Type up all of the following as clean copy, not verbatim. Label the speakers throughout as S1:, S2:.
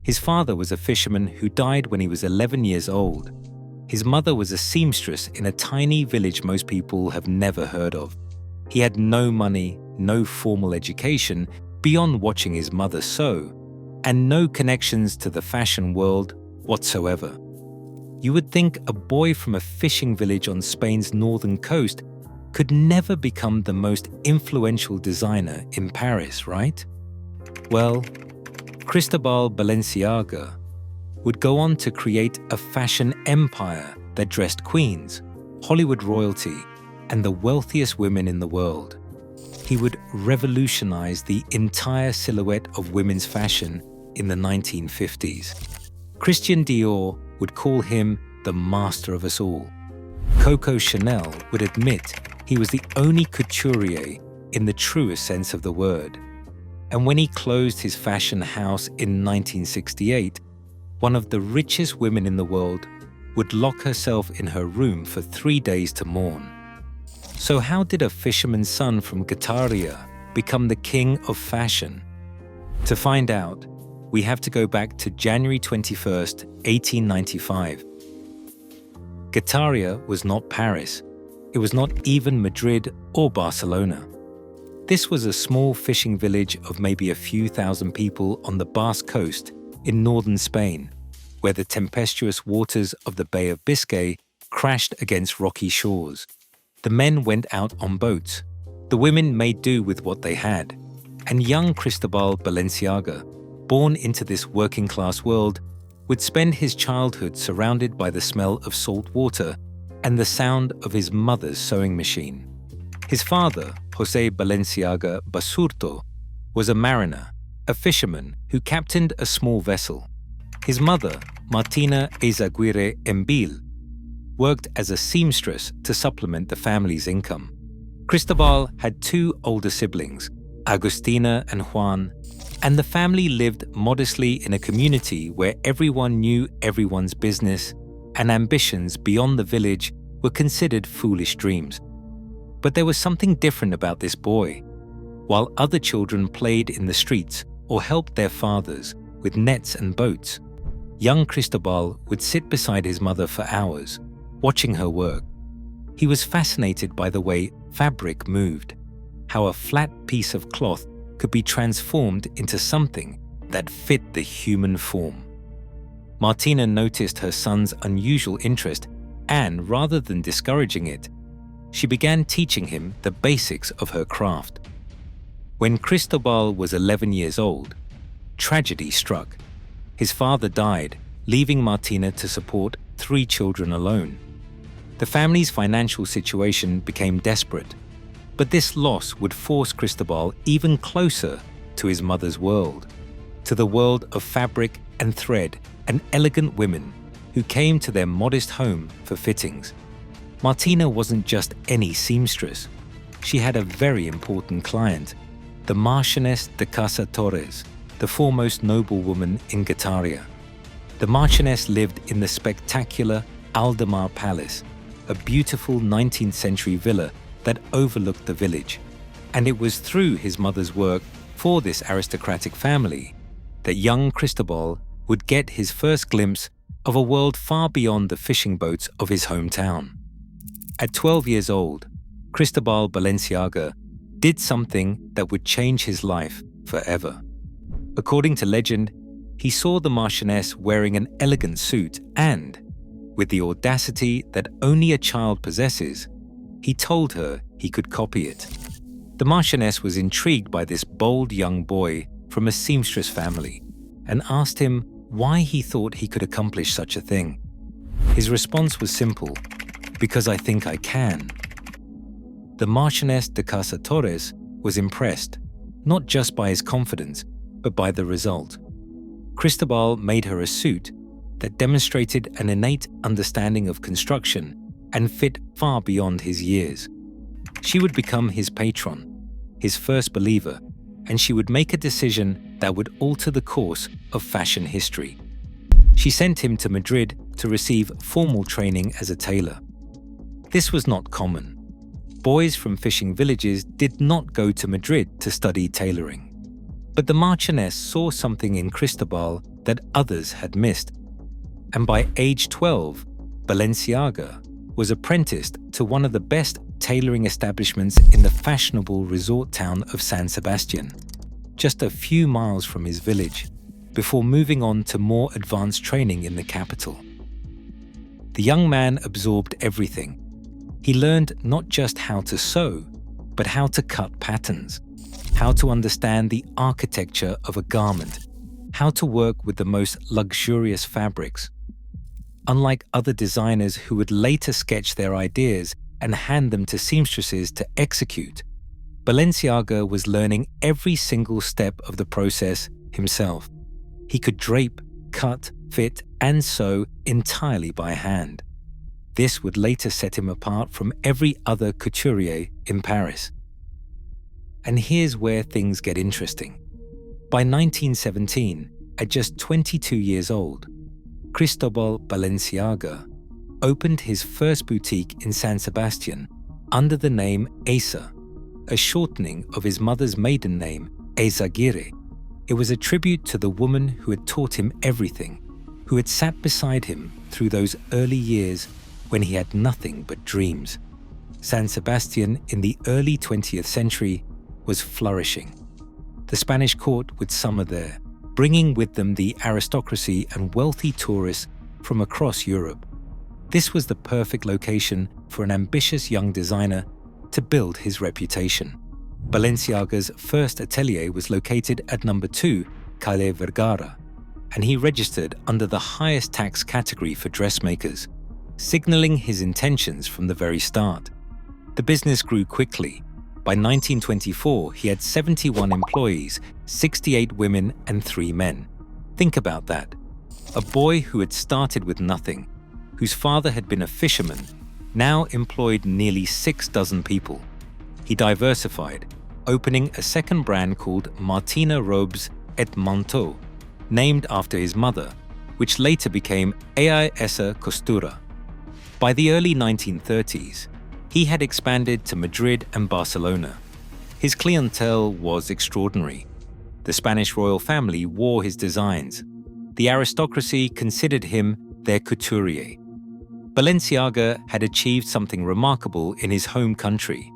S1: His father was a fisherman who died when he was 11 years old. His mother was a seamstress in a tiny village most people have never heard of. He had no money, no formal education beyond watching his mother sew, and no connections to the fashion world whatsoever. You would think a boy from a fishing village on Spain's northern coast could never become the most influential designer in Paris, right? Well, Cristobal Balenciaga would go on to create a fashion empire that dressed queens, Hollywood royalty, and the wealthiest women in the world. He would revolutionize the entire silhouette of women's fashion in the 1950s. Christian Dior would call him the master of us all. Coco Chanel would admit he was the only couturier in the truest sense of the word. And when he closed his fashion house in 1968, one of the richest women in the world would lock herself in her room for 3 days to mourn. So how did a fisherman's son from Guetaria become the king of fashion? To find out, we have to go back to January 21st, 1895. Guetaria was not Paris. It was not even Madrid or Barcelona. This was a small fishing village of maybe a few thousand people on the Basque coast in northern Spain, where the tempestuous waters of the Bay of Biscay crashed against rocky shores. The men went out on boats. The women made do with what they had. And young Cristobal Balenciaga, born into this working-class world, would spend his childhood surrounded by the smell of salt water and the sound of his mother's sewing machine. His father, José Balenciaga Basurto, was a mariner, a fisherman who captained a small vessel. His mother, Martina Eizaguirre Embil, worked as a seamstress to supplement the family's income. Cristobal had 2 older siblings, Agustina and Juan, and the family lived modestly in a community where everyone knew everyone's business and ambitions beyond the village were considered foolish dreams. But there was something different about this boy. While other children played in the streets or helped their fathers with nets and boats, young Cristobal would sit beside his mother for hours, watching her work. He was fascinated by the way fabric moved, how a flat piece of cloth could be transformed into something that fit the human form. Martina noticed her son's unusual interest and, rather than discouraging it, she began teaching him the basics of her craft. When Cristobal was 11 years old, tragedy struck. His father died, leaving Martina to support 3 children alone. The family's financial situation became desperate, but this loss would force Cristobal even closer to his mother's world, to the world of fabric and thread and elegant women who came to their modest home for fittings. Martina wasn't just any seamstress. She had a very important client, the Marchioness de Casa Torres, the foremost noblewoman in Guetaria. The Marchioness lived in the spectacular Aldemar Palace, a beautiful 19th century villa that overlooked the village. And it was through his mother's work for this aristocratic family that young Cristobal would get his first glimpse of a world far beyond the fishing boats of his hometown. At 12 years old, Cristobal Balenciaga did something that would change his life forever. According to legend, he saw the Marchioness wearing an elegant suit and, with the audacity that only a child possesses, he told her he could copy it. The Marchioness was intrigued by this bold young boy from a seamstress family and asked him why he thought he could accomplish such a thing. His response was simple: "Because I think I can." The Marchioness de Casa Torres was impressed, not just by his confidence, but by the result. Cristobal made her a suit that demonstrated an innate understanding of construction and fit far beyond his years. She would become his patron, his first believer, and she would make a decision that would alter the course of fashion history. She sent him to Madrid to receive formal training as a tailor. This was not common. Boys from fishing villages did not go to Madrid to study tailoring. But the Marchioness saw something in Cristobal that others had missed. And by age 12, Balenciaga was apprenticed to one of the best tailoring establishments in the fashionable resort town of San Sebastian, just a few miles from his village, before moving on to more advanced training in the capital. The young man absorbed everything. He learned not just how to sew, but how to cut patterns, how to understand the architecture of a garment, how to work with the most luxurious fabrics. Unlike other designers who would later sketch their ideas and hand them to seamstresses to execute, Balenciaga was learning every single step of the process himself. He could drape, cut, fit, and sew entirely by hand. This would later set him apart from every other couturier in Paris. And here's where things get interesting. By 1917, at just 22 years old, Cristobal Balenciaga opened his first boutique in San Sebastian under the name Asa, a shortening of his mother's maiden name, Eizaguirre. It was a tribute to the woman who had taught him everything, who had sat beside him through those early years when he had nothing but dreams. San Sebastian in the early 20th century was flourishing. The Spanish court would summer there, bringing with them the aristocracy and wealthy tourists from across Europe. This was the perfect location for an ambitious young designer to build his reputation. Balenciaga's first atelier was located at number 2, Calle Vergara, and he registered under the highest tax category for dressmakers, signaling his intentions from the very start. The business grew quickly. By 1924, he had 71 employees, 68 women and 3 men. Think about that. A boy who had started with nothing, whose father had been a fisherman, now employed nearly 6 dozen people. He diversified, opening a second brand called Martina Robes et Manteaux, named after his mother, which later became Ella Essa Costura. By the early 1930s, he had expanded to Madrid and Barcelona. His clientele was extraordinary. The Spanish royal family wore his designs. The aristocracy considered him their couturier. Balenciaga had achieved something remarkable in his home country.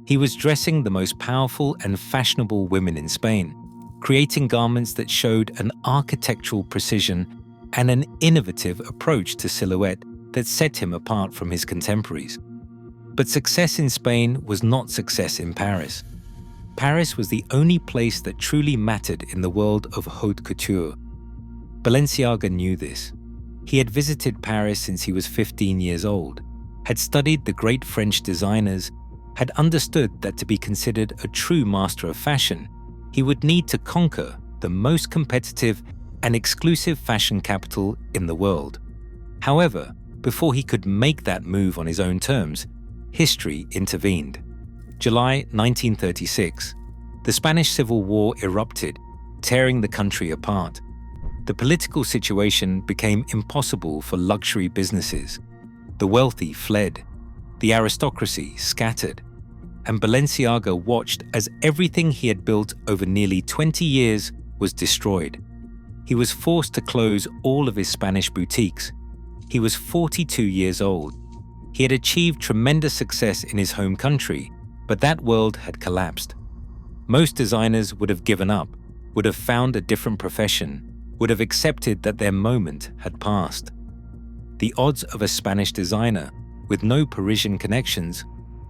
S1: He was dressing the most powerful and fashionable women in Spain, creating garments that showed an architectural precision and an innovative approach to silhouette that set him apart from his contemporaries. But success in Spain was not success in Paris. Paris was the only place that truly mattered in the world of haute couture. Balenciaga knew this. He had visited Paris since he was 15 years old, had studied the great French designers, had understood that to be considered a true master of fashion, he would need to conquer the most competitive and exclusive fashion capital in the world. However, before he could make that move on his own terms, history intervened. July 1936, the Spanish Civil War erupted, tearing the country apart. The political situation became impossible for luxury businesses. The wealthy fled, the aristocracy scattered, and Balenciaga watched as everything he had built over nearly 20 years was destroyed. He was forced to close all of his Spanish boutiques. He was 42 years old. He had achieved tremendous success in his home country, but that world had collapsed. Most designers would have given up, would have found a different profession, would have accepted that their moment had passed. The odds of a Spanish designer, with no Parisian connections,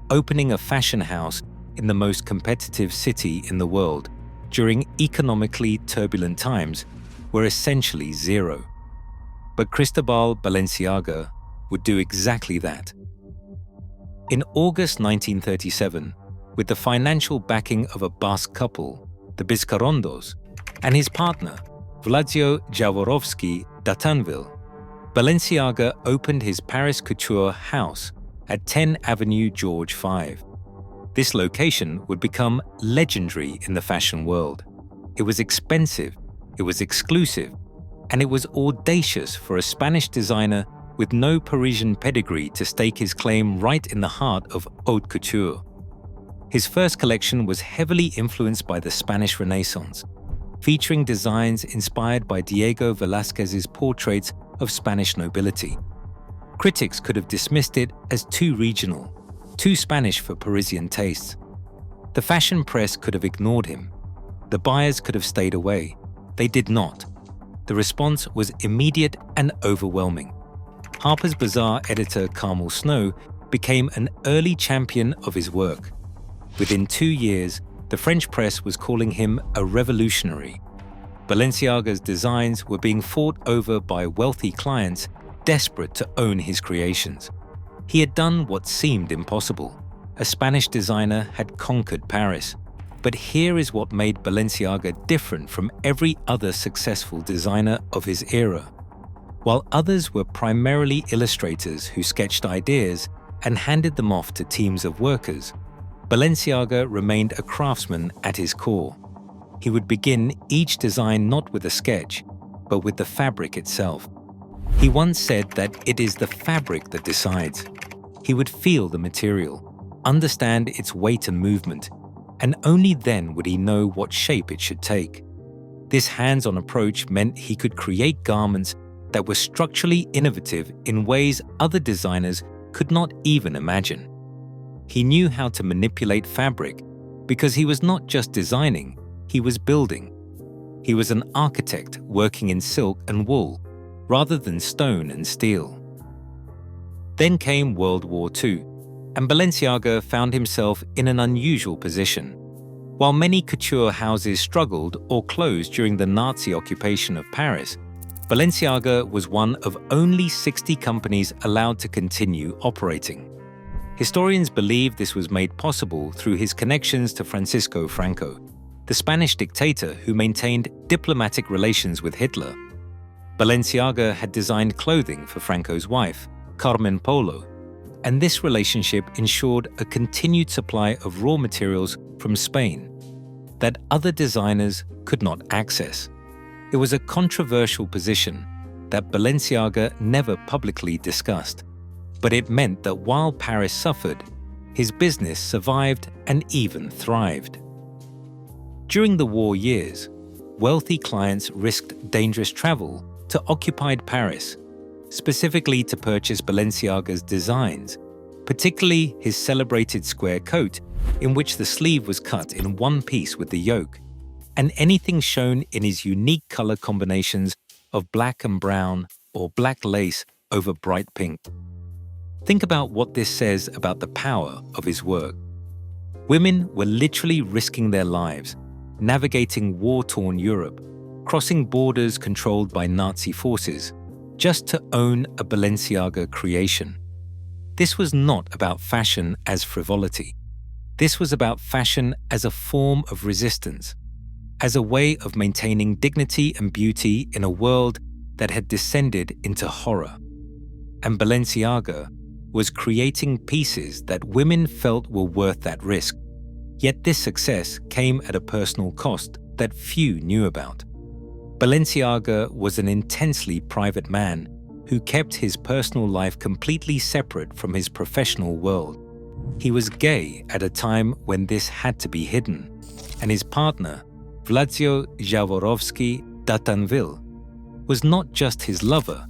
S1: opening a fashion house in the most competitive city in the world during economically turbulent times were essentially zero. But Cristobal Balenciaga would do exactly that. In August 1937, with the financial backing of a Basque couple, the Bizcarrondos, and his partner, Vladio Jaworowski d'Atanville, Balenciaga opened his Paris couture house at 10 Avenue George V. This location would become legendary in the fashion world. It was expensive, it was exclusive, and it was audacious for a Spanish designer with no Parisian pedigree to stake his claim right in the heart of haute couture. His first collection was heavily influenced by the Spanish Renaissance. featuring designs inspired by Diego Velázquez's portraits of Spanish nobility. Critics could have dismissed it as too regional, too Spanish for Parisian tastes. The fashion press could have ignored him. The buyers could have stayed away. They did not. The response was immediate and overwhelming. Harper's Bazaar editor Carmel Snow became an early champion of his work. Within 2 years, the French press was calling him a revolutionary. Balenciaga's designs were being fought over by wealthy clients desperate to own his creations. He had done what seemed impossible. A Spanish designer had conquered Paris. But here is what made Balenciaga different from every other successful designer of his era. While others were primarily illustrators who sketched ideas and handed them off to teams of workers, Balenciaga remained a craftsman at his core. He would begin each design not with a sketch, but with the fabric itself. He once said that it is the fabric that decides. He would feel the material, understand its weight and movement, and only then would he know what shape it should take. This hands-on approach meant he could create garments that were structurally innovative in ways other designers could not even imagine. He knew how to manipulate fabric because he was not just designing, he was building. He was an architect working in silk and wool, rather than stone and steel. Then came World War II, and Balenciaga found himself in an unusual position. While many couture houses struggled or closed during the Nazi occupation of Paris, Balenciaga was one of only 60 companies allowed to continue operating. Historians believe this was made possible through his connections to Francisco Franco, the Spanish dictator who maintained diplomatic relations with Hitler. Balenciaga had designed clothing for Franco's wife, Carmen Polo, and this relationship ensured a continued supply of raw materials from Spain that other designers could not access. It was a controversial position that Balenciaga never publicly discussed, but it meant that while Paris suffered, his business survived and even thrived. During the war years, wealthy clients risked dangerous travel to occupied Paris, specifically to purchase Balenciaga's designs, particularly his celebrated square coat in which the sleeve was cut in one piece with the yoke, and anything shown in his unique color combinations of black and brown or black lace over bright pink. Think about what this says about the power of his work. Women were literally risking their lives, navigating war-torn Europe, crossing borders controlled by Nazi forces, just to own a Balenciaga creation. This was not about fashion as frivolity. This was about fashion as a form of resistance, as a way of maintaining dignity and beauty in a world that had descended into horror. And Balenciaga was creating pieces that women felt were worth that risk. Yet this success came at a personal cost that few knew about. Balenciaga was an intensely private man who kept his personal life completely separate from his professional world. He was gay at a time when this had to be hidden, and his partner, Vladzio Jaworowski d'Atanville, was not just his lover,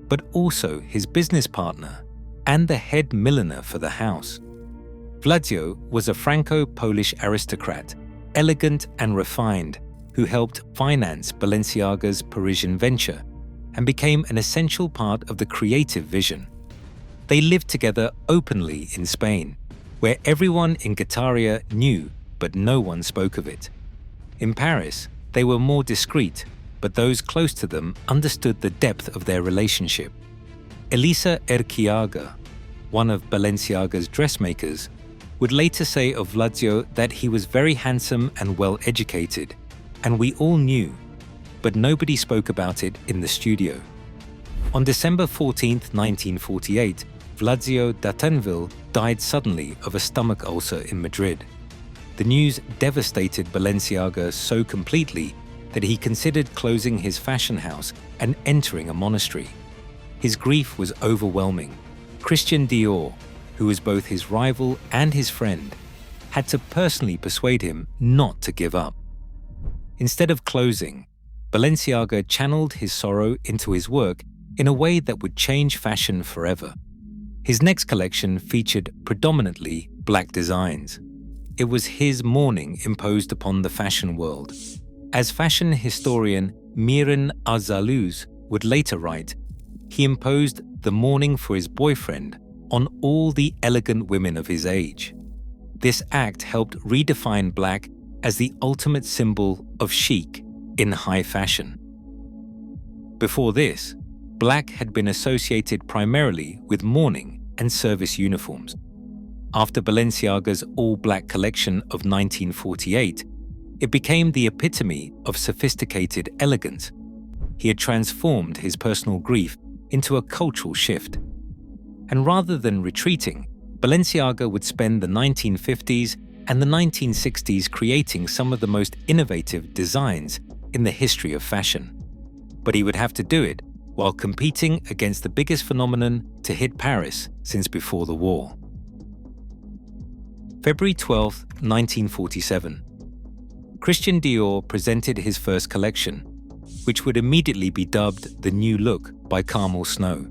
S1: but also his business partner and the head milliner for the house. Vladzio was a Franco-Polish aristocrat, elegant and refined, who helped finance Balenciaga's Parisian venture and became an essential part of the creative vision. They lived together openly in Spain, where everyone in Guetaria knew but no one spoke of it. In Paris, they were more discreet, but those close to them understood the depth of their relationship. Elisa Erquiaga, one of Balenciaga's dressmakers, would later say of Vladzio that he was very handsome and well-educated, and we all knew, but nobody spoke about it in the studio. On December 14, 1948, Vladzio d'Atanville died suddenly of a stomach ulcer in Madrid. The news devastated Balenciaga so completely that he considered closing his fashion house and entering a monastery. His grief was overwhelming. Christian Dior, who was both his rival and his friend, had to personally persuade him not to give up. Instead of closing, Balenciaga channeled his sorrow into his work in a way that would change fashion forever. His next collection featured predominantly black designs. It was his mourning imposed upon the fashion world. As fashion historian Miran Arzaluz would later write, he imposed the mourning for his boyfriend on all the elegant women of his age. This act helped redefine black as the ultimate symbol of chic in high fashion. Before this, black had been associated primarily with mourning and service uniforms. After Balenciaga's all-black collection of 1948, it became the epitome of sophisticated elegance. He had transformed his personal grief into a cultural shift. And rather than retreating, Balenciaga would spend the 1950s and the 1960s creating some of the most innovative designs in the history of fashion. But he would have to do it while competing against the biggest phenomenon to hit Paris since before the war. February 12, 1947. Christian Dior presented his first collection, which would immediately be dubbed the New Look by Carmel Snow.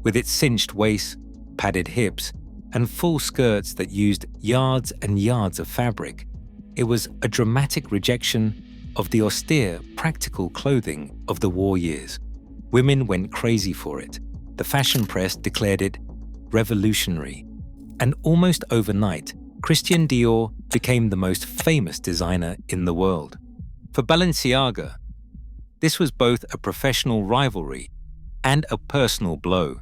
S1: With its cinched waist, padded hips, and full skirts that used yards and yards of fabric, it was a dramatic rejection of the austere, practical clothing of the war years. Women went crazy for it. The fashion press declared it revolutionary. And almost overnight, Christian Dior became the most famous designer in the world. For Balenciaga, this was both a professional rivalry and a personal blow.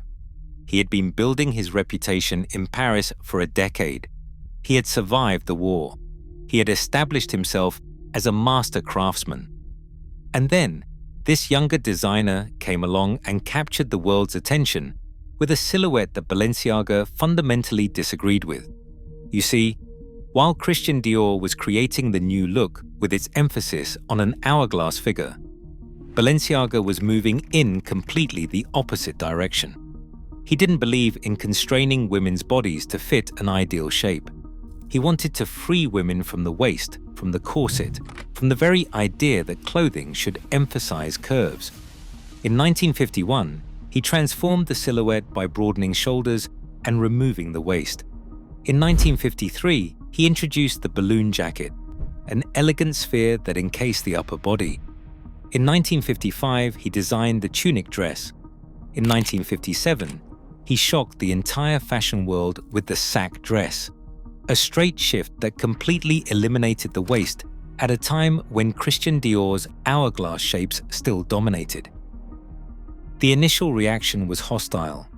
S1: He had been building his reputation in Paris for a decade. He had survived the war. He had established himself as a master craftsman. And then, this younger designer came along and captured the world's attention with a silhouette that Balenciaga fundamentally disagreed with. You see, while Christian Dior was creating the new look with its emphasis on an hourglass figure, Balenciaga was moving in completely the opposite direction. He didn't believe in constraining women's bodies to fit an ideal shape. He wanted to free women from the waist, from the corset, from the very idea that clothing should emphasize curves. In 1951, he transformed the silhouette by broadening shoulders and removing the waist. In 1953, he introduced the balloon jacket, an elegant sphere that encased the upper body. In 1955, he designed the tunic dress. In 1957, he shocked the entire fashion world with the sack dress, a straight shift that completely eliminated the waist at a time when Christian Dior's hourglass shapes still dominated. The initial reaction was hostile.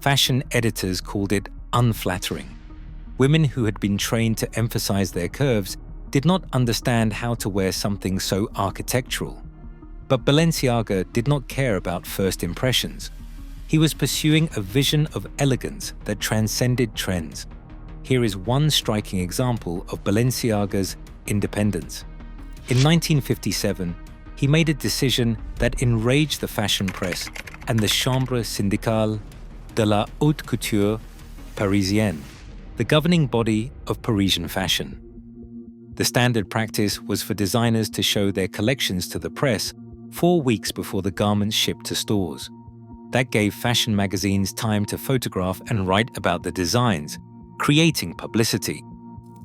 S1: Fashion editors called it unflattering. Women who had been trained to emphasize their curves did not understand how to wear something so architectural. But Balenciaga did not care about first impressions. He was pursuing a vision of elegance that transcended trends. Here is one striking example of Balenciaga's independence. In 1957, he made a decision that enraged the fashion press and the Chambre syndicale de la haute couture parisienne, the governing body of Parisian fashion. The standard practice was for designers to show their collections to the press 4 weeks before the garments shipped to stores. That gave fashion magazines time to photograph and write about the designs, creating publicity.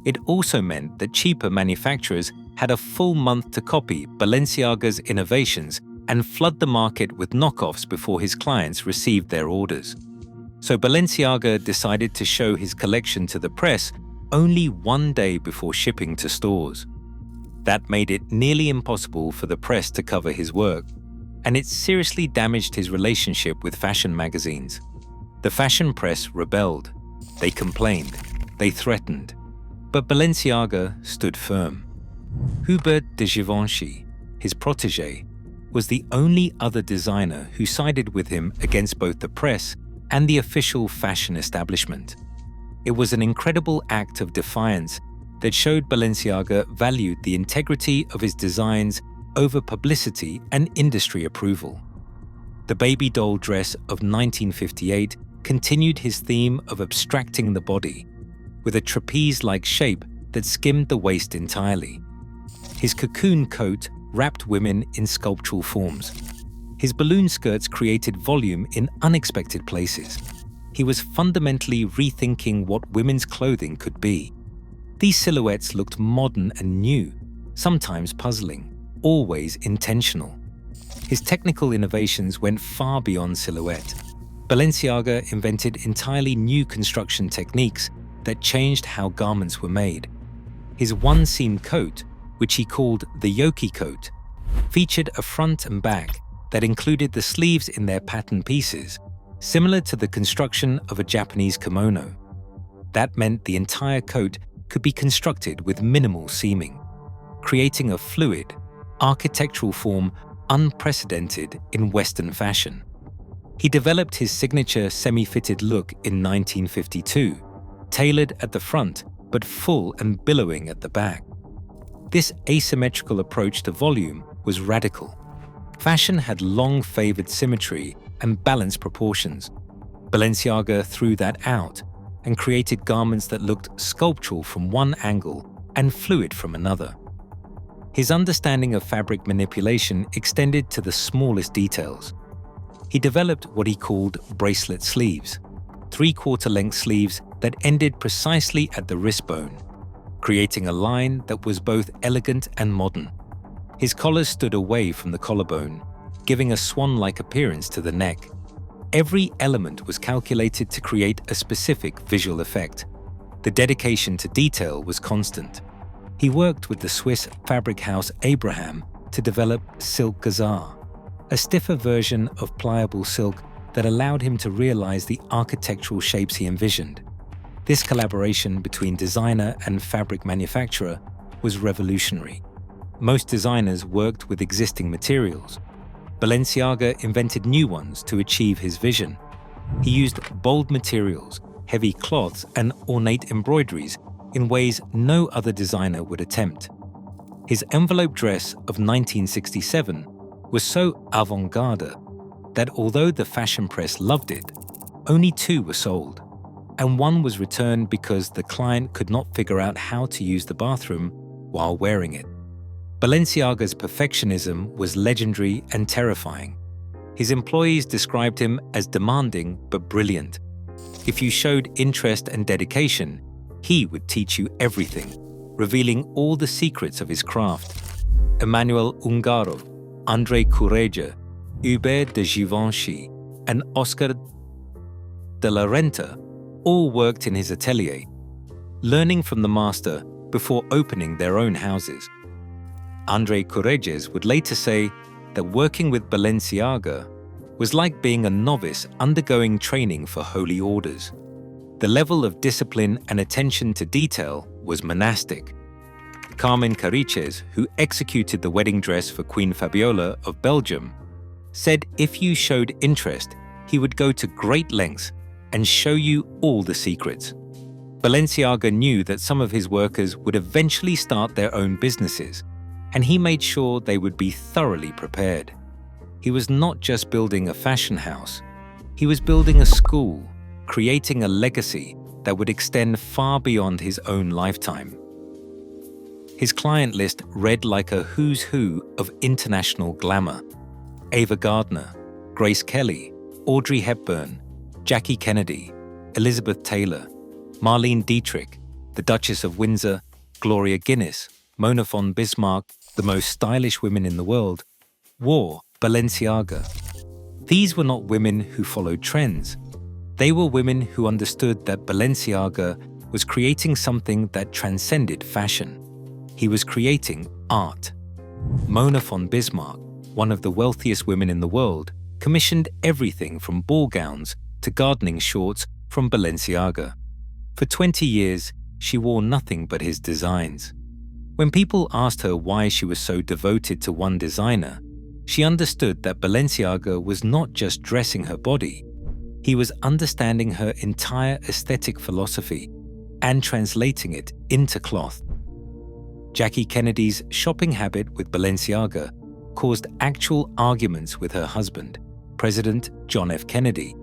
S1: It also meant that cheaper manufacturers had a full month to copy Balenciaga's innovations and flood the market with knockoffs before his clients received their orders. So Balenciaga decided to show his collection to the press only 1 day before shipping to stores. That made it nearly impossible for the press to cover his work, and it seriously damaged his relationship with fashion magazines. The fashion press rebelled. They complained. They threatened. But Balenciaga stood firm. Hubert de Givenchy, his protégé, was the only other designer who sided with him against both the press and the official fashion establishment. It was an incredible act of defiance that showed Balenciaga valued the integrity of his designs over publicity and industry approval. The baby doll dress of 1958 continued his theme of abstracting the body, with a trapeze-like shape that skimmed the waist entirely. His cocoon coat wrapped women in sculptural forms. His balloon skirts created volume in unexpected places. He was fundamentally rethinking what women's clothing could be. These silhouettes looked modern and new, sometimes puzzling, always intentional. His technical innovations went far beyond silhouette. Balenciaga invented entirely new construction techniques that changed how garments were made. His one-seam coat, which he called the yoki coat, featured a front and back that included the sleeves in their pattern pieces, similar to the construction of a Japanese kimono. That meant the entire coat could be constructed with minimal seaming, creating a fluid, architectural form unprecedented in Western fashion. He developed his signature semi-fitted look in 1952, tailored at the front but full and billowing at the back. This asymmetrical approach to volume was radical. Fashion had long favored symmetry and balanced proportions. Balenciaga threw that out and created garments that looked sculptural from one angle and fluid from another. His understanding of fabric manipulation extended to the smallest details. He developed what he called bracelet sleeves, three-quarter-length sleeves that ended precisely at the wrist bone, creating a line that was both elegant and modern. His collars stood away from the collarbone, giving a swan-like appearance to the neck. Every element was calculated to create a specific visual effect. The dedication to detail was constant. He worked with the Swiss fabric house Abraham to develop silk gazar, a stiffer version of pliable silk that allowed him to realize the architectural shapes he envisioned. This collaboration between designer and fabric manufacturer was revolutionary. Most designers worked with existing materials. Balenciaga invented new ones to achieve his vision. He used bold materials, heavy cloths, and ornate embroideries in ways no other designer would attempt. His envelope dress of 1967 was so avant-garde that although the fashion press loved it, only 2 were sold, and one was returned because the client could not figure out how to use the bathroom while wearing it. Balenciaga's perfectionism was legendary and terrifying. His employees described him as demanding but brilliant. If you showed interest and dedication, he would teach you everything, revealing all the secrets of his craft. Emmanuel Ungaro, André Courrèges, Hubert de Givenchy, and Oscar de la Renta all worked in his atelier, learning from the master before opening their own houses. André Courrèges would later say that working with Balenciaga was like being a novice undergoing training for holy orders. The level of discipline and attention to detail was monastic. Carmen Carices, who executed the wedding dress for Queen Fabiola of Belgium, said if you showed interest, he would go to great lengths and show you all the secrets. Balenciaga knew that some of his workers would eventually start their own businesses, and he made sure they would be thoroughly prepared. He was not just building a fashion house, he was building a school, creating a legacy that would extend far beyond his own lifetime. His client list read like a who's who of international glamour: Ava Gardner, Grace Kelly, Audrey Hepburn, Jackie Kennedy, Elizabeth Taylor, Marlene Dietrich, the Duchess of Windsor, Gloria Guinness, Mona von Bismarck, the most stylish women in the world, wore Balenciaga. These were not women who followed trends. They were women who understood that Balenciaga was creating something that transcended fashion. He was creating art. Mona von Bismarck, one of the wealthiest women in the world, commissioned everything from ball gowns to gardening shorts from Balenciaga. For 20 years, she wore nothing but his designs. When people asked her why she was so devoted to one designer, she understood that Balenciaga was not just dressing her body, he was understanding her entire aesthetic philosophy and translating it into cloth. Jackie Kennedy's shopping habit with Balenciaga caused actual arguments with her husband, President John F. Kennedy,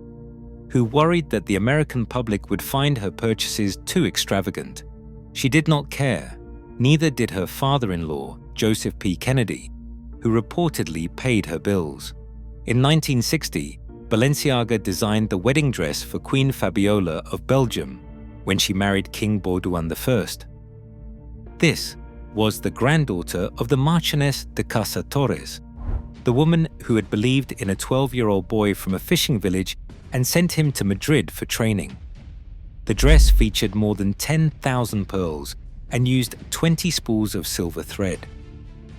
S1: who worried that the American public would find her purchases too extravagant. She did not care, neither did her father-in-law, Joseph P. Kennedy, who reportedly paid her bills. In 1960, Balenciaga designed the wedding dress for Queen Fabiola of Belgium when she married King Baudouin I. This was the granddaughter of the Marchioness de Casa Torres, the woman who had believed in a 12-year-old boy from a fishing village and sent him to Madrid for training. The dress featured more than 10,000 pearls and used 20 spools of silver thread.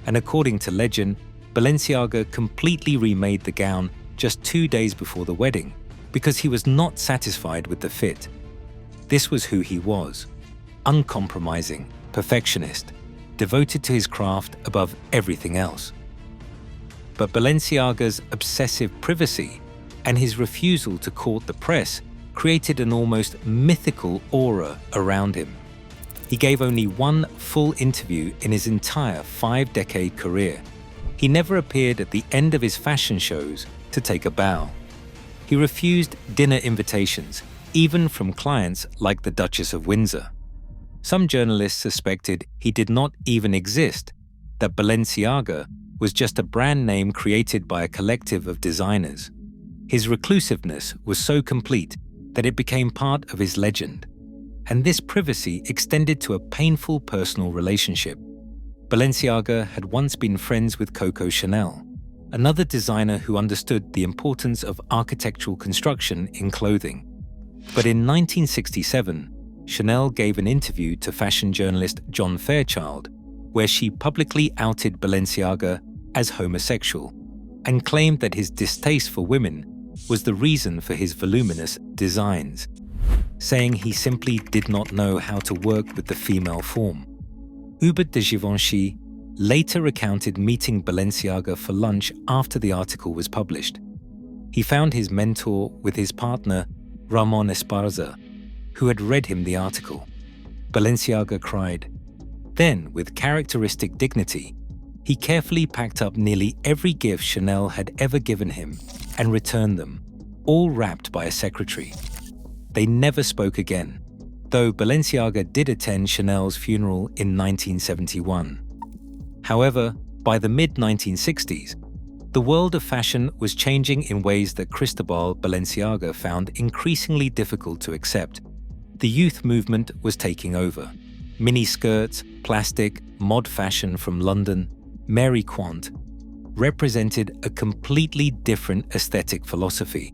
S1: And according to legend, Balenciaga completely remade the gown just 2 days before the wedding because he was not satisfied with the fit. This was who he was: uncompromising, perfectionist, devoted to his craft above everything else. But Balenciaga's obsessive privacy and his refusal to court the press created an almost mythical aura around him. He gave only one full interview in his entire 5-decade career. He never appeared at the end of his fashion shows to take a bow. He refused dinner invitations, even from clients like the Duchess of Windsor. Some journalists suspected he did not even exist, that Balenciaga was just a brand name created by a collective of designers. His reclusiveness was so complete that it became part of his legend, and this privacy extended to a painful personal relationship. Balenciaga had once been friends with Coco Chanel, another designer who understood the importance of architectural construction in clothing. But in 1967, Chanel gave an interview to fashion journalist John Fairchild, where she publicly outed Balenciaga as homosexual and claimed that his distaste for women was the reason for his voluminous designs, saying he simply did not know how to work with the female form. Hubert de Givenchy later recounted meeting Balenciaga for lunch after the article was published. He found his mentor with his partner, Ramon Esparza, who had read him the article. Balenciaga cried. Then, with characteristic dignity, he carefully packed up nearly every gift Chanel had ever given him and returned them, all wrapped by a secretary. They never spoke again, though Balenciaga did attend Chanel's funeral in 1971. However, by the mid-1960s, the world of fashion was changing in ways that Cristobal Balenciaga found increasingly difficult to accept. The youth movement was taking over. Mini skirts, plastic, mod fashion from London, Mary Quant, represented a completely different aesthetic philosophy.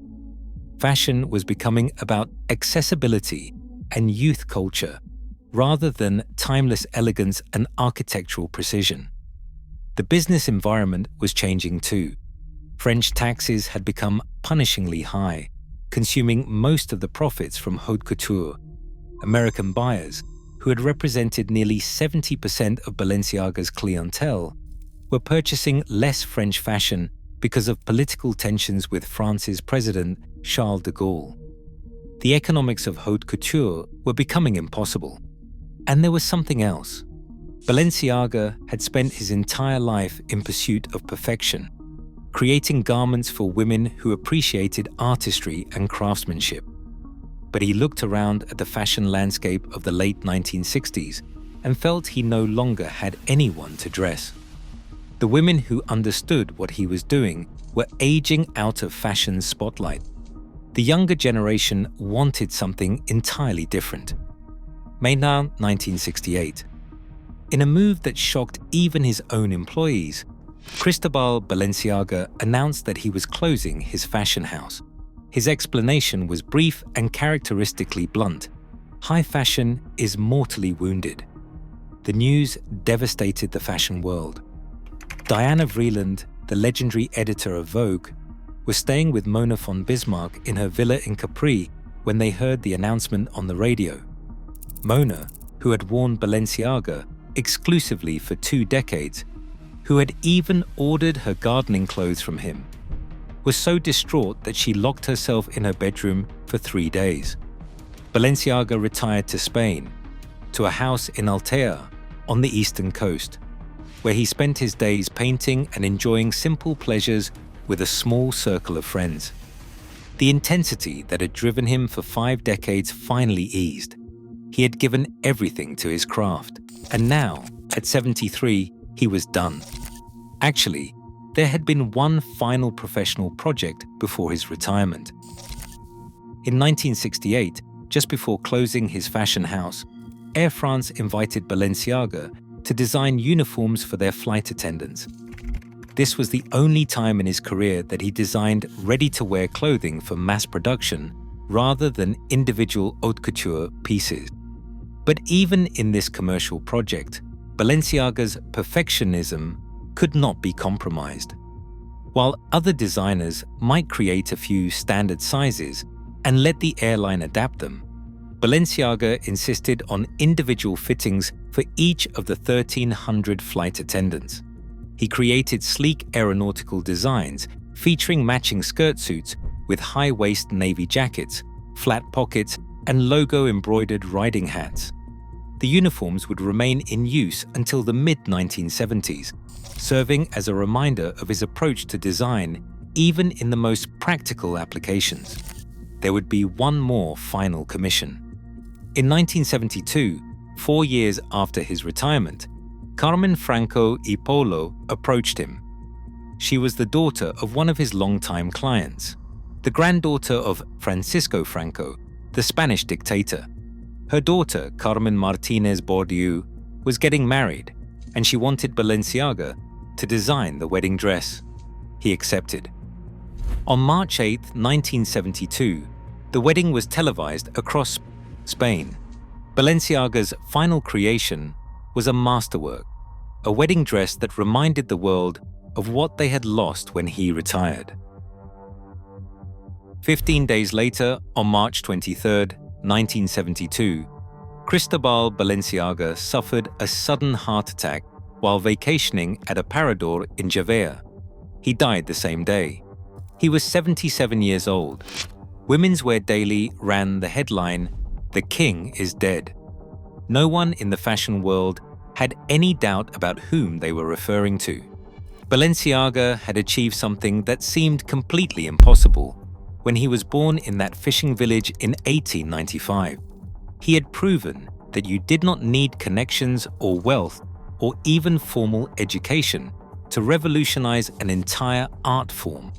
S1: Fashion was becoming about accessibility and youth culture, rather than timeless elegance and architectural precision. The business environment was changing too. French taxes had become punishingly high, consuming most of the profits from haute couture. American buyers, who had represented nearly 70% of Balenciaga's clientele, were purchasing less French fashion because of political tensions with France's president Charles de Gaulle. The economics of haute couture were becoming impossible. And there was something else. Balenciaga had spent his entire life in pursuit of perfection, creating garments for women who appreciated artistry and craftsmanship. But he looked around at the fashion landscape of the late 1960s and felt he no longer had anyone to dress. The women who understood what he was doing were aging out of fashion's spotlight. The younger generation wanted something entirely different. Maynard, 1968. In a move that shocked even his own employees, Cristobal Balenciaga announced that he was closing his fashion house. His explanation was brief and characteristically blunt. High fashion is mortally wounded. The news devastated the fashion world. Diana Vreeland, the legendary editor of Vogue, was staying with Mona von Bismarck in her villa in Capri when they heard the announcement on the radio. Mona, who had worn Balenciaga exclusively for 2 decades, who had even ordered her gardening clothes from him, was so distraught that she locked herself in her bedroom for 3 days. Balenciaga retired to Spain, to a house in Altea on the eastern coast, where he spent his days painting and enjoying simple pleasures with a small circle of friends. The intensity that had driven him for 5 decades finally eased. He had given everything to his craft, and now, at 73, He was done. Actually, there had been one final professional project before his retirement. In 1968, just before closing his fashion house, Air France invited Balenciaga to design uniforms for their flight attendants. This was the only time in his career that he designed ready-to-wear clothing for mass production rather than individual haute couture pieces. But even in this commercial project, Balenciaga's perfectionism could not be compromised. While other designers might create a few standard sizes and let the airline adapt them, Balenciaga insisted on individual fittings for each of the 1,300 flight attendants. He created sleek aeronautical designs featuring matching skirt suits with high-waist navy jackets, flat pockets, and logo-embroidered riding hats. The uniforms would remain in use until the mid-1970s, serving as a reminder of his approach to design even in the most practical applications. There would be one more final commission. In 1972, 4 years after his retirement, Carmen Franco y Polo approached him. She was the daughter of one of his longtime clients, the granddaughter of Francisco Franco, the Spanish dictator. Her daughter, Carmen Martinez Bourdieu, was getting married, and she wanted Balenciaga to design the wedding dress. He accepted. On March 8, 1972, the wedding was televised across Spain. Balenciaga's final creation was a masterwork, a wedding dress that reminded the world of what they had lost when he retired. 15 days later, on March 23, 1972, Cristobal Balenciaga suffered a sudden heart attack while vacationing at a parador in Javea. He died the same day. He was 77 years old. Women's Wear Daily ran the headline, "The King is Dead." No one in the fashion world had any doubt about whom they were referring to. Balenciaga had achieved something that seemed completely impossible when he was born in that fishing village in 1895. He had proven that you did not need connections or wealth or even formal education to revolutionize an entire art form.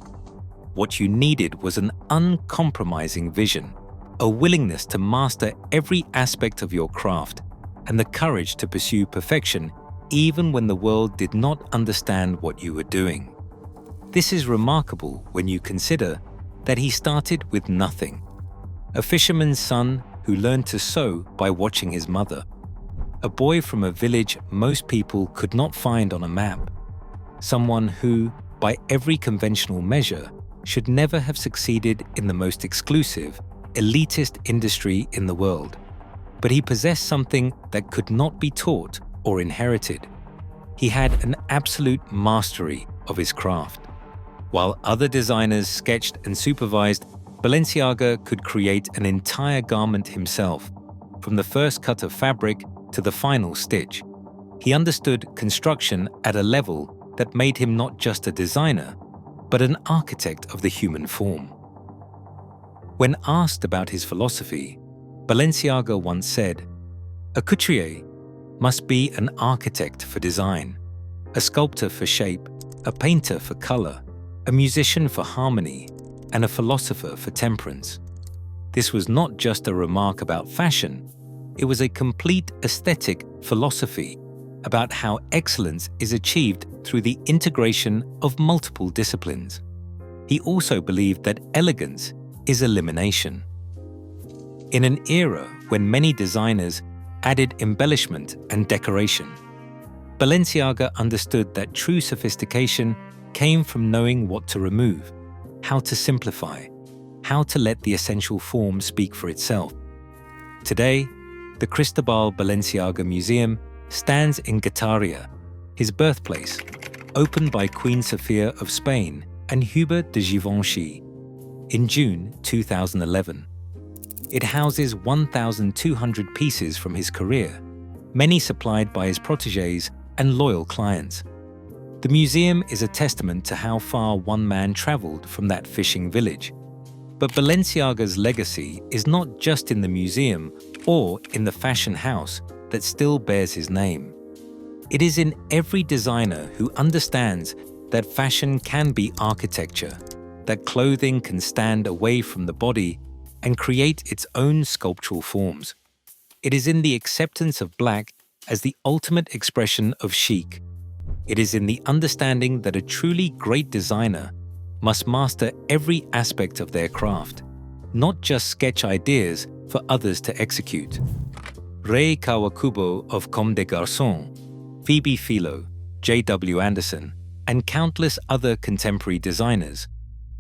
S1: What you needed was an uncompromising vision, a willingness to master every aspect of your craft, and the courage to pursue perfection even when the world did not understand what you were doing. This is remarkable when you consider that he started with nothing. A fisherman's son who learned to sew by watching his mother. A boy from a village most people could not find on a map. Someone who, by every conventional measure, should never have succeeded in the most exclusive, elitist industry in the world. But he possessed something that could not be taught or inherited. He had an absolute mastery of his craft. While other designers sketched and supervised, Balenciaga could create an entire garment himself, from the first cut of fabric to the final stitch. He understood construction at a level that made him not just a designer, but an architect of the human form. When asked about his philosophy, Balenciaga once said, "A couturier must be an architect for design, a sculptor for shape, a painter for color, a musician for harmony, and a philosopher for temperance." This was not just a remark about fashion, it was a complete aesthetic philosophy about how excellence is achieved through the integration of multiple disciplines. He also believed that elegance is elimination. In an era when many designers added embellishment and decoration, Balenciaga understood that true sophistication came from knowing what to remove, how to simplify, how to let the essential form speak for itself. Today, the Cristobal Balenciaga Museum stands in Guetaria, his birthplace, opened by Queen Sofia of Spain and Hubert de Givenchy in June 2011. It houses 1,200 pieces from his career, many supplied by his protégés and loyal clients. The museum is a testament to how far one man traveled from that fishing village. But Balenciaga's legacy is not just in the museum or in the fashion house that still bears his name. It is in every designer who understands that fashion can be architecture, that clothing can stand away from the body and create its own sculptural forms. It is in the acceptance of black as the ultimate expression of chic. It is in the understanding that a truly great designer must master every aspect of their craft, not just sketch ideas for others to execute. Rei Kawakubo of Comme des Garçons, Phoebe Philo, J.W. Anderson, and countless other contemporary designers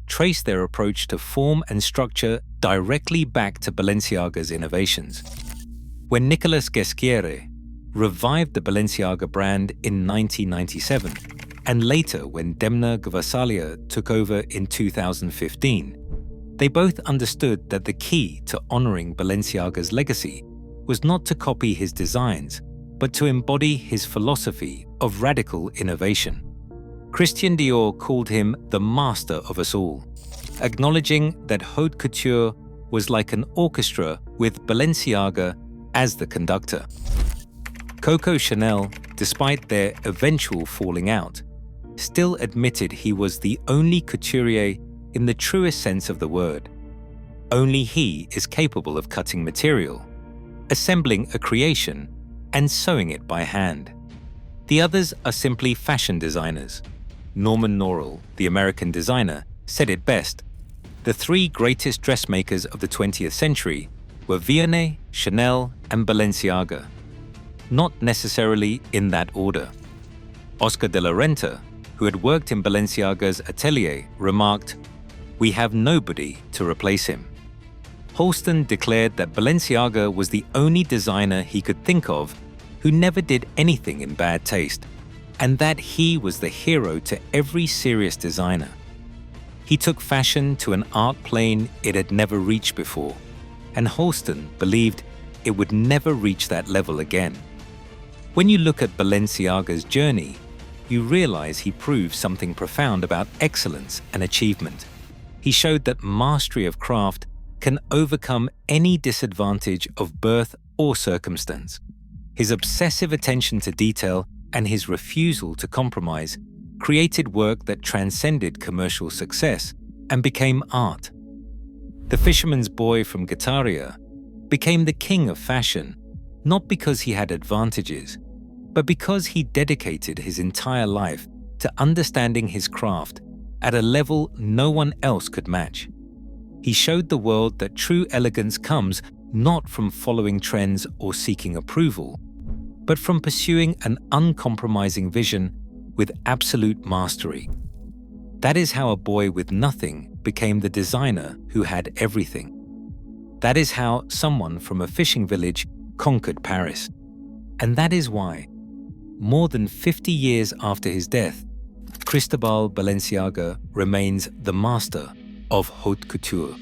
S1: trace their approach to form and structure directly back to Balenciaga's innovations. When Nicolas Ghesquiere revived the Balenciaga brand in 1997, and later when Demna Gvasalia took over in 2015, they both understood that the key to honoring Balenciaga's legacy was not to copy his designs, but to embody his philosophy of radical innovation. Christian Dior called him the master of us all, acknowledging that haute couture was like an orchestra with Balenciaga as the conductor. Coco Chanel, despite their eventual falling out, still admitted he was the only couturier in the truest sense of the word. Only he is capable of cutting material, assembling a creation, and sewing it by hand. The others are simply fashion designers. Norman Norell, the American designer, said it best. The three greatest dressmakers of the 20th century were Vianney, Chanel, and Balenciaga, not necessarily in that order. Oscar de la Renta, who had worked in Balenciaga's atelier, remarked, "We have nobody to replace him." Halston declared that Balenciaga was the only designer he could think of who never did anything in bad taste, and that he was the hero to every serious designer. He took fashion to an art plane it had never reached before, and Halston believed it would never reach that level again. When you look at Balenciaga's journey, you realize he proved something profound about excellence and achievement. He showed that mastery of craft can overcome any disadvantage of birth or circumstance. His obsessive attention to detail and his refusal to compromise created work that transcended commercial success and became art. The fisherman's boy from Guittaria became the king of fashion, not because he had advantages, but because he dedicated his entire life to understanding his craft at a level no one else could match. He showed the world that true elegance comes not from following trends or seeking approval, but from pursuing an uncompromising vision with absolute mastery. That is how a boy with nothing became the designer who had everything. That is how someone from a fishing village conquered Paris. And that is why, more than 50 years after his death, Cristobal Balenciaga remains the master of haute couture.